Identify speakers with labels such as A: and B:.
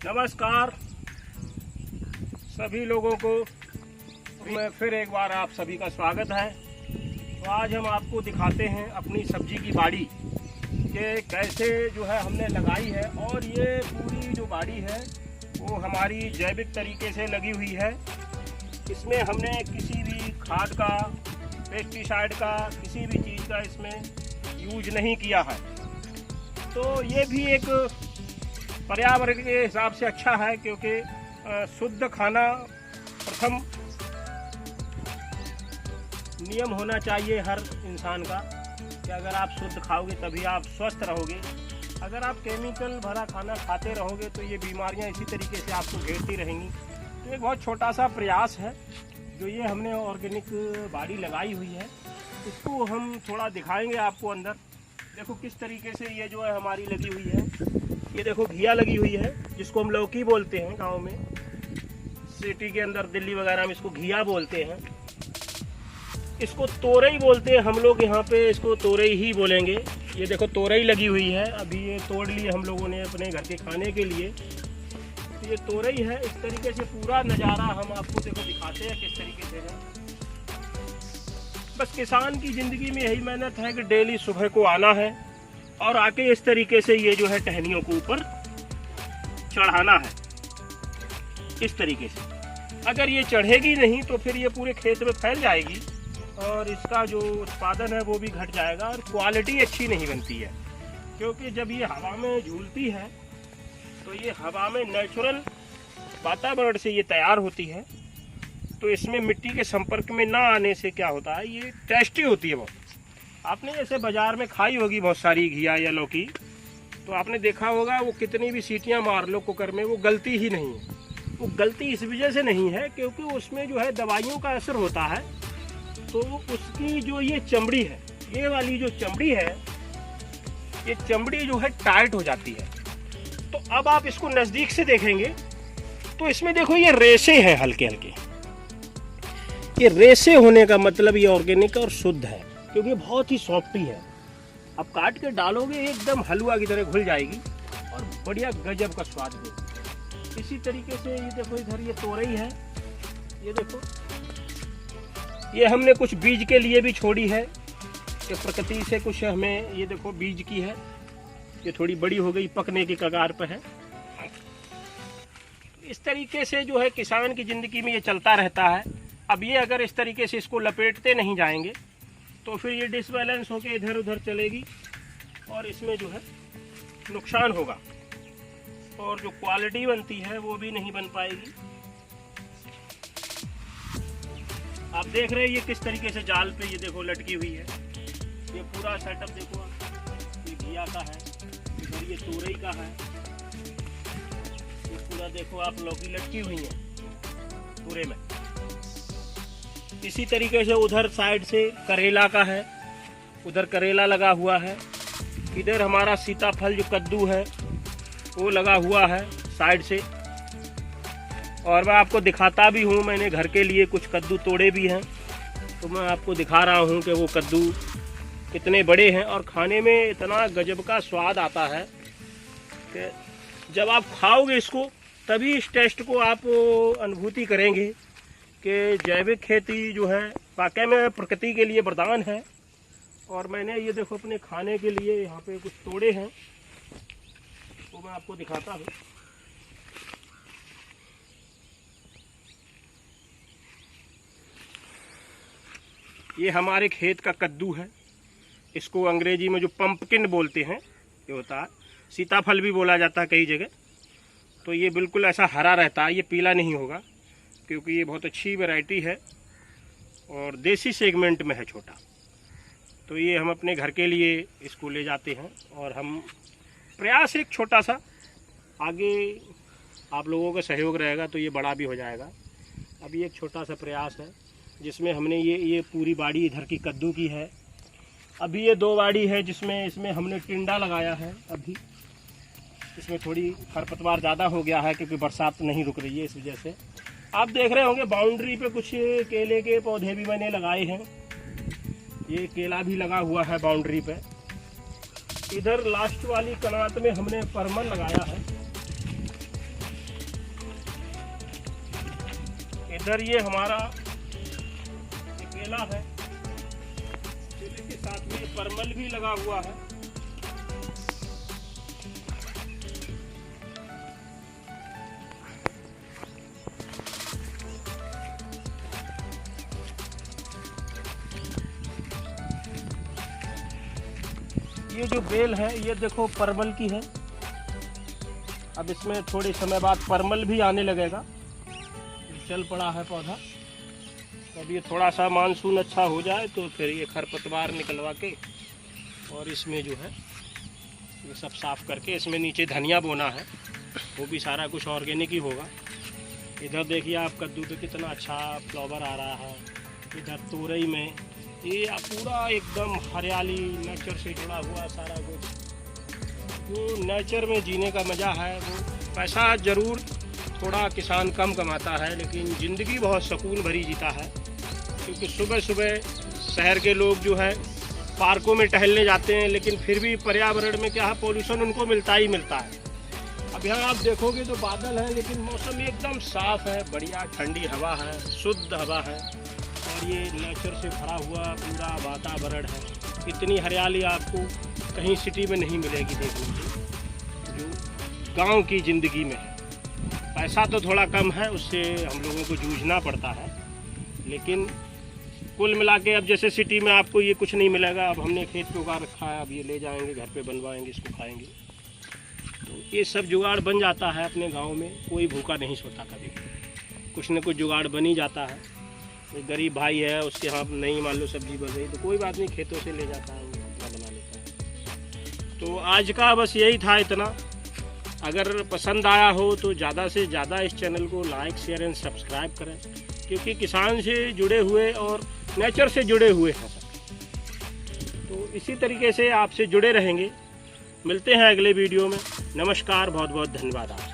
A: नमस्कार सभी लोगों को, मैं फिर एक बार आप सभी का स्वागत है। तो आज हम आपको दिखाते हैं अपनी सब्जी की बाड़ी कि कैसे जो है हमने लगाई है। और ये पूरी जो बाड़ी है वो हमारी जैविक तरीके से लगी हुई है। इसमें हमने किसी भी खाद का, पेस्टिसाइड का, किसी भी चीज़ का इसमें यूज नहीं किया है। तो ये भी एक पर्यावरण के हिसाब से अच्छा है, क्योंकि शुद्ध खाना प्रथम नियम होना चाहिए हर इंसान का कि अगर आप शुद्ध खाओगे तभी आप स्वस्थ रहोगे। अगर आप केमिकल भरा खाना खाते रहोगे तो ये बीमारियां इसी तरीके से आपको घेरती रहेंगी। तो एक बहुत छोटा सा प्रयास है जो ये हमने ऑर्गेनिक बाड़ी लगाई हुई है, इसको हम थोड़ा दिखाएंगे आपको अंदर। देखो किस तरीके से ये जो है हमारी लगी हुई है। ये देखो घिया लगी हुई है, जिसको हम लौकी बोलते हैं गांव में, सिटी के अंदर दिल्ली वगैरह में इसको घिया बोलते हैं। इसको तोरई बोलते हैं हम लोग, यहाँ पे इसको तोरई ही बोलेंगे। ये देखो तोरई लगी हुई है, अभी ये तोड़ ली हम लोगों ने अपने घर के खाने के लिए। तो ये तोरई है। इस तरीके से पूरा नज़ारा हम आपको देखो दिखाते हैं किस तरीके से है। बस किसान की ज़िंदगी में यही मेहनत है कि डेली सुबह को आना है और आके इस तरीके से ये जो है टहनियों को ऊपर चढ़ाना है इस तरीके से। अगर ये चढ़ेगी नहीं तो फिर ये पूरे खेत में फैल जाएगी और इसका जो उत्पादन है वो भी घट जाएगा और क्वालिटी अच्छी नहीं बनती है। क्योंकि जब ये हवा में झूलती है तो ये हवा में नेचुरल वातावरण से ये तैयार होती है। तो इसमें मिट्टी के संपर्क में ना आने से क्या होता है, ये टेस्टी होती है बहुत। आपने जैसे बाजार में खाई होगी बहुत सारी घिया या लौकी, तो आपने देखा होगा वो कितनी भी सीटियां मार लो कुकर में, वो गलती ही नहीं है। वो गलती इस वजह से नहीं है क्योंकि उसमें जो है दवाइयों का असर होता है। तो उसकी जो ये चमड़ी है, ये वाली जो चमड़ी है, ये चमड़ी जो है टाइट हो जाती है। तो अब आप इसको नज़दीक से देखेंगे तो इसमें देखो ये रेशे हैं हल्के हल्के। ये रेशे होने का मतलब ये ऑर्गेनिक और शुद्ध है, क्योंकि बहुत ही सॉफ्टी है। अब काट के डालोगे एकदम हलवा की तरह घुल जाएगी और बढ़िया गजब का स्वाद देगी। इसी तरीके से ये देखो इधर ये तोरई है, ये देखो ये हमने कुछ बीज के लिए भी छोड़ी है कि प्रकृति से कुछ हमें, ये देखो बीज की है, ये थोड़ी बड़ी हो गई, पकने की कगार पर है। इस तरीके से जो है किसान की ज़िंदगी में ये चलता रहता है। अब ये अगर इस तरीके से इसको लपेटते नहीं जाएंगे तो फिर ये डिसबैलेंस होकर इधर उधर चलेगी और इसमें जो है नुकसान होगा और जो क्वालिटी बनती है वो भी नहीं बन पाएगी। आप देख रहे हैं ये किस तरीके से जाल पे ये देखो लटकी हुई है। ये पूरा सेटअप देखो आप, ये घिया का है, इधर ये तोरई का है, ये पूरा देखो आप लौकी लटकी हुई है पूरे में। इसी तरीके से उधर साइड से करेला का है, उधर करेला लगा हुआ है। इधर हमारा सीताफल जो कद्दू है वो लगा हुआ है साइड से। और मैं आपको दिखाता भी हूँ, मैंने घर के लिए कुछ कद्दू तोड़े भी हैं, तो मैं आपको दिखा रहा हूँ कि वो कद्दू कितने बड़े हैं और खाने में इतना गजब का स्वाद आता है कि जब आप खाओगे इसको तभी इस टेस्ट को आप अनुभूति करेंगे कि जैविक खेती जो है वाकई में प्रकृति के लिए वरदान है। और मैंने ये देखो अपने खाने के लिए यहाँ पे कुछ तोड़े हैं, तो मैं आपको दिखाता हूँ। ये हमारे खेत का कद्दू है, इसको अंग्रेजी में जो पंपकिन बोलते हैं ये होता है, सीताफल भी बोला जाता है कई जगह। तो ये बिल्कुल ऐसा हरा रहता है, ये पीला नहीं होगा क्योंकि ये बहुत अच्छी वैरायटी है और देसी सेगमेंट में है छोटा। तो ये हम अपने घर के लिए इसको ले जाते हैं और हम प्रयास एक छोटा सा, आगे आप लोगों का सहयोग रहेगा तो ये बड़ा भी हो जाएगा। अभी एक छोटा सा प्रयास है जिसमें हमने ये पूरी बाड़ी इधर की कद्दू की है। अभी ये 2 बाड़ी है जिसमें इसमें हमने टिंडा लगाया है। अभी इसमें थोड़ी खरपतवार ज़्यादा हो गया है क्योंकि बरसात नहीं रुक रही है, इस वजह से। आप देख रहे होंगे बाउंड्री पे कुछ केले के पौधे भी मैंने लगाए हैं। ये केला भी लगा हुआ है बाउंड्री पे। इधर लास्ट वाली कनात में हमने परमल लगाया है। इधर ये हमारा केला है, केले के साथ में परमल भी लगा हुआ है। ये जो बेल है ये देखो परमल की है। अब इसमें थोड़े समय बाद परमल भी आने लगेगा, चल पड़ा है पौधा। अब ये थोड़ा सा मानसून अच्छा हो जाए तो फिर ये खरपतवार निकलवा के और इसमें जो है ये सब साफ करके इसमें नीचे धनिया बोना है, वो भी सारा कुछ ऑर्गेनिक ही होगा। इधर देखिए आप कद्दू पे कितना अच्छा फ्लावर आ रहा है। इधर तोरई में ये पूरा एकदम हरियाली, नेचर से जुड़ा हुआ सारा कुछ। जो नेचर में जीने का मज़ा है वो, पैसा ज़रूर थोड़ा किसान कम कमाता है लेकिन ज़िंदगी बहुत सुकून भरी जीता है। क्योंकि सुबह सुबह शहर के लोग जो है पार्कों में टहलने जाते हैं, लेकिन फिर भी पर्यावरण में क्या है, पोल्यूशन उनको मिलता ही मिलता है। अब यहाँ आप देखोगे तो बादल है लेकिन मौसम एकदम साफ़ है, बढ़िया ठंडी हवा है, शुद्ध हवा है और ये नेचर से भरा हुआ पूरा वातावरण है। इतनी हरियाली आपको कहीं सिटी में नहीं मिलेगी देखने को, जो गांव की ज़िंदगी में है। पैसा तो थोड़ा कम है, उससे हम लोगों को जूझना पड़ता है, लेकिन कुल मिला के अब जैसे सिटी में आपको ये कुछ नहीं मिलेगा। अब हमने खेत पे उगा रखा है, अब ये ले जाएंगे घर पे बनवाएंगे, इसको खाएंगे, तो ये सब जुगाड़ बन जाता है। अपने गांव में कोई भूखा नहीं सोता, कभी कुछ न कुछ जुगाड़ बन ही जाता है। कोई गरीब भाई है उसके यहाँ नहीं मान लो सब्जी बन रही तो कोई बात नहीं, खेतों से ले जाता है, वो बना लेता है। तो आज का बस यही था इतना। अगर पसंद आया हो तो ज़्यादा से ज़्यादा इस चैनल को लाइक, शेयर एंड सब्सक्राइब करें, क्योंकि किसान से जुड़े हुए और नेचर से जुड़े हुए हैं सब। तो इसी तरीके से आपसे जुड़े रहेंगे। मिलते हैं अगले वीडियो में। नमस्कार, बहुत बहुत धन्यवाद आपका।